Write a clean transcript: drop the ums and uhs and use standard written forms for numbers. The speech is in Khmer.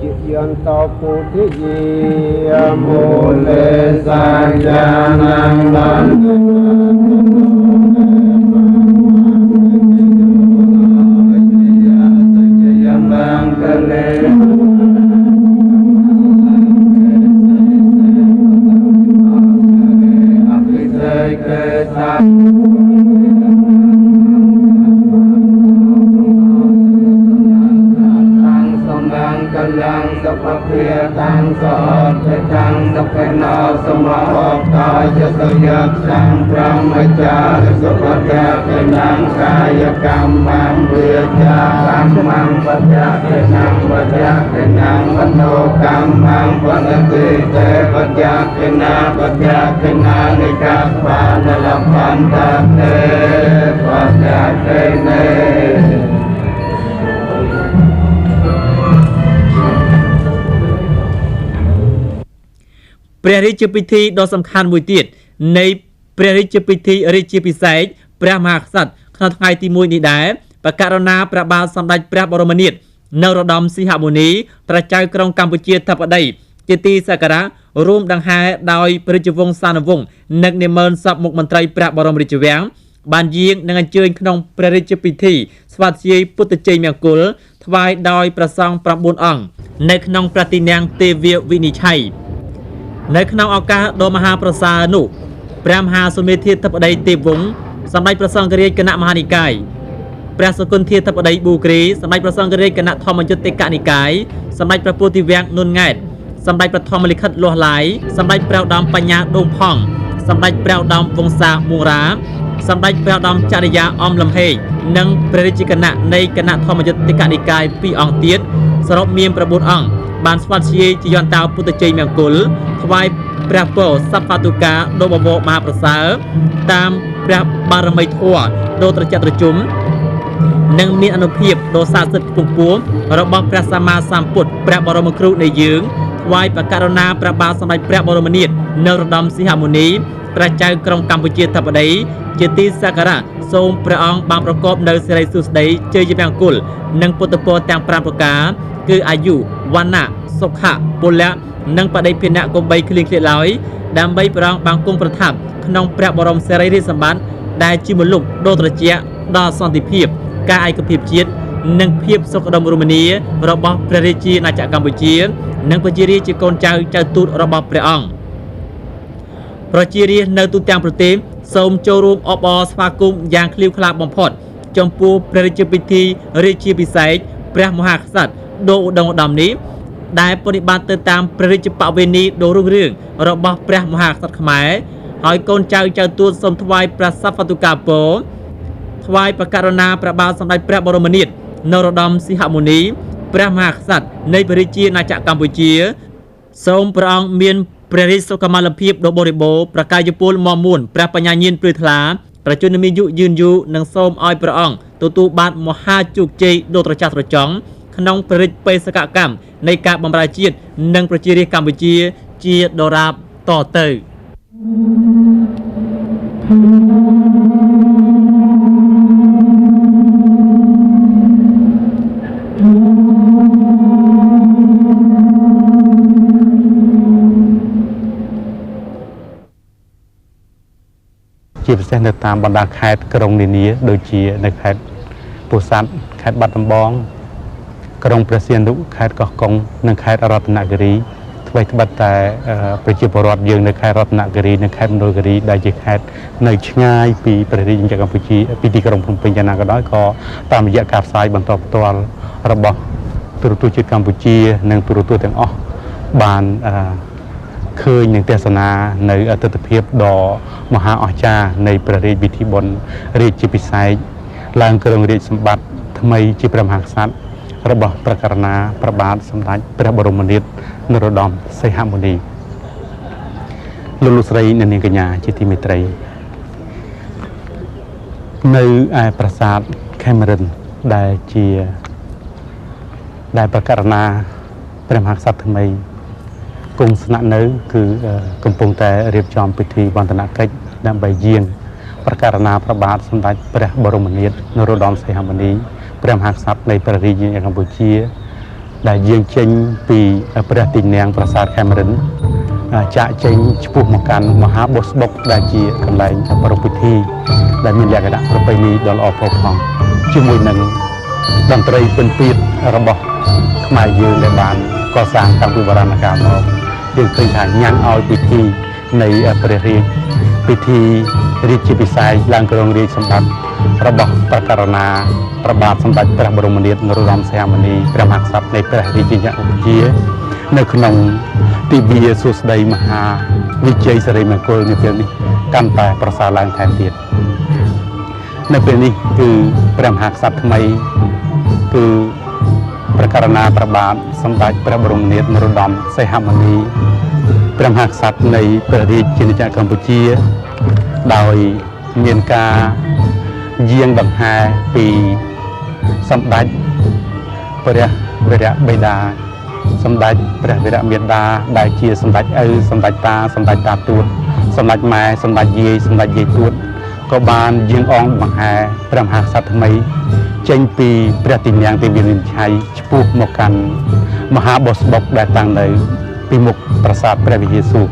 จิยันตาปุถิยโมเลสัจจานังลันมังคะเลอภิเษกสากัลลังสัพเพตังสอดเทตังสัพเพนาสมาอกตายสยักสังพระมจาริสุภเทนังกายกรรมังเวียจาสัมมังปัจจเทนังปัจจเทนังมโนกรรมังปัจติเตปัจจเทนาปัจจเทนานิกัปปานลพันตเตปัจจเทเนព្រះរាជពិធីដ៏សំខាន់មួយទៀតនៃព្រះរាជពិធីរាជាភិសេកព្រះមហាក្សត្រក្នុងថ្ងៃទី1នេះដែរបកករណាព្រះបាទសម្ដេចព្រះបរមនាថនរោត្តមសីហមុនីព្រះចៅក្រុងកម្ពុជាធិបតីជាទីសក្ការៈរួមដង្ហែដោយព្រះរាជវង្សានុវង្សនិងនិមឺនសពមុខមន្ត្រីព្រះបរមរាជវាំងបានយាងនិងអញ្ជើញក្នុងព្រះរាជពិធីស្វាធ្យាយពុទ្ធជ័យមង្គលថ្វាយដោយព្រះសង្ឃ9អង្គនៅក្នុងប្រតិញាំងទេវវិនិច្ឆ័យនៅក្នុងឱកាសដ៏មហាប្រសើរនោះព្រះមហាសុមេធាធិបតីទេពវង្សសម្ដេចព្រះសង្ឃរាជគណៈមហានិកាយព្រះសុគន្ធាធិបតីប៊ូគ្រីសម្ដេចព្រះសង្ឃរាជគណៈធម្មយុត្តិកនិកាយសម្ដេចព្រះពោធិវាំងនុនង៉ែតសម្ដេចព្រះធម្មលិខិតលាស់ឡាយសម្ដេចព្រះឧត្តមបញ្ញាដូងផង់សម្ដេចព្រះឧត្តមវង្សាមួងរាសម្ដេចព្រះឧត្តមចរិយាអំលំហេងនិងព្រះរាជគណៈនៃគណៈធម្មយុត្តិកនិកាយ2អង្គទៀតសរុបមាន9អង្គបានស្វាធ្យាយជាយន្តោពុទ្ធជ័យមង្គលថ្វាយព្រះពរសព្វតុកាដ៏បវរមហាប្រសើរតាមព្រះបារមីធម៌ដ៏ត្រជាក់ត្រជុំនិងមានអនុភាពដ៏ស័ក្តិសិទ្ធិខ្ពង់ខ្ពស់របស់ព្រះសម្មាសម្ពុទ្ធព្រះបរមគ្រូនៃយើងថ្វាយបកករណាព្រះបាទសម្ដេចព្រះបរមនាថនរោត្តមសីហមុនីព្រះចៅក្រុងកម្ពុជាធិបតីជាទីសក្ការៈសូមព្រះអង្គបានប្រកបនៅសិរីសួស្តីជ័យមង្គលនិងពុទ្ធពរទាំង5ប្រការគឺអាយុវណ្ណៈសុខៈពលៈនិងបដិភិនៈកុំបីឃ្លៀងឃ្លាតឡើយដើម្បីព្រះអង្គបានគង់ប្រថាប់ក្នុងព្រះបរមសារីរិកសម្បត្តិដែលជាមលុបដ៏ត្រជាក់ដល់សន្តិភាពការឯកភាពជាតិនិងភាពសុខដុមរមនារបស់ព្រះរាជាណាចក្រកម្ពុជានិងប្រជារាស្ត្រជាកូនចៅចៅទូតរបស់ព្រះអង្គប្រជារាស្ត្រនៅទូទាំងប្រទេសសូមចូលរួមអបអរស្វាគមន៍យ៉ាងឃ្លាវខ្លាបំផុតចំពោះព្រះរាជពិធីរាជាភិសេកព្រះមហាក្សត្រដ៏ឧត្តមឧត្តមនេះដែលបប្រតិបត្តិទៅតាមព្រះរាជបវេណីដ៏រុងរឿងរបស់ព្រះមហាក្សត្រខ្មែរហើយកូនចៅចៅទួតសូមថ្វាយព្រះសព្វតុកាពរថ្វាយបកករណាព្រះបាទសម្ដេចព្រះបរមនាថនរោត្តមសីហមុនីព្រះមហាក្សត្រនៃព្រះរាជាណាចក្រកម្ពុជាសូមព្រះអង្គមានព្រះរាជសុខុមាលភាពដ៏បរិបូរណ៍ប្រកាយពលមាំមួនព្រះបញ្ញាញាណព្រឺថ្លាប្រជញ្ញមានយុយឺនយូរនិងសូមឲ្យព្រះអង្គទទួលបានមហាជោគជ័យដ៏ត្រចះត្រចង់ក្នុងព្រះរាជបេសកកម្មនៃការបម្រើជាតិនិងប្រជារាស្ត្រកម្ពុជាជាដរាបតទៅជាពិសេសនៅតាមបណ្ដាខេត្តក្រុងនានាដូចជានៅខេត្តពោធិ៍សាត់ខេត្តបាត់ដំបងក្រុងព្រះសីហនុខេត្តកោះកុងនិងខេត្តរតនគិរីថ្មីត្បិតតែប្រជាពលរដ្ឋយើងនៅខេត្តរតនគិរីនិងខេត្តមណ្ឌលគិរីដែលជាខេត្តនៅឆ្ងាយពីព្រះរាជាណាចក្រកម្ពុជាពីទីក្រុងភ្នំពេញយ៉ាងណាក៏ដោយក៏តាមរយៈការផ្សាយបន្តផ្ទាល់របស់ទូរទស្សន៍ជាតិកម្ពុជានិងទូរទស្សន៍ទាំងអស់បានឃើញនឹងទេសនានៅទស្សនវិជ្ជាដ៏មហាអស្ចារ្យនៃព្រះរាជពិធីបុណ្យរាជាភិសេកឡើងគ្រងរាជសម្បត្តិថ្មីជាព្រះមហាក្សត្ររបស់ព្រះករុណាព្រះបាទសម្ដេចព្រះបរមនាថនរោត្តមសីហមុនីលោកស្រីអ្នកនាងកញ្ញាជាទីមេត្រីនៅឯប្រាសាទខេមរិនដែលព្រះករុណាព្រះមហាក្សត្រថ្មីគង់ស្នាក់នៅគឺកំពុងតែរៀបចំពិធីវន្ទនកិច្ចដើម្បីយាងព្រះករុណាព្រះបាទសម្ដេចព្រះបរមនាថនរោត្តមសីហមុនីព្រះមហាក្សត្រនៃព្រះរាជាណាចក្រកម្ពុជា ដែលយើងចេញពីព្រះទីន័ងប្រាសាទខេមរិនចាក់ចេញឆ្ពោះមកកាន់មហាបុស្បុកដែលជាកន្លែងប្រពៃពិធីដែលមានលក្ខណៈប្រពៃណីដ៏ល្អផូរផង់ជាមួយនឹងតន្ត្រីពិណពាទ្យរបស់ខ្មែរយើងដែលបានកសាងតាំងពីបុរាណកាលមកយើងឃើញថាញ៉ាំងឲ្យពិធីនៃព្រះរាជពិធីរាជាពិសេសឡើងគ្រងរាជសម្បត្តិរបស់ព្រះករុណាព្រះបាទសម្ដេចព្រះបរមនាថនរោត្តមសីហមុនីព្រះមហាក្សត្រនៃព្រះរាជាណាចក្រកម្ពុជានៅក្នុងទីវាសួស្តីមហាវិជ័យសិរីមង្គលនៅពេលនេះកាន់តែប្រសើរឡើងថែមទៀតនៅពេលនេះគឺព្រះមហាក្សត្រថ្មីគឺព្រះករុណាព្រះបាទសម្ដេចព្រះបរមនាថនរោត្តមសីហមុនីព្រះមហាក្សត្រនៃព្រះរាជាណាចក្រកម្ពុជាដោយមានការយាងដង្ហែពីសម្ដេចព្រះវរៈបិតាសម្ដេចព្រះវរៈមាតាដែលជាសម្ដេចឪសម្ដេចតាសម្ដេចតាទួតសម្ដេចម៉ែសម្ដេចយាយសម្ដេចយាយទួតក៏បានយាងអងដង្ហែព្រះមហាក្សត្រថ្មីចេញពីព្រះទីន័ងទេវវិនិច្ឆ័យឆ្ពោះមកកាន់មហាបុស្បុកដែលតាំងនៅពីមុខប្រាសាទព្រះវិហារសួរ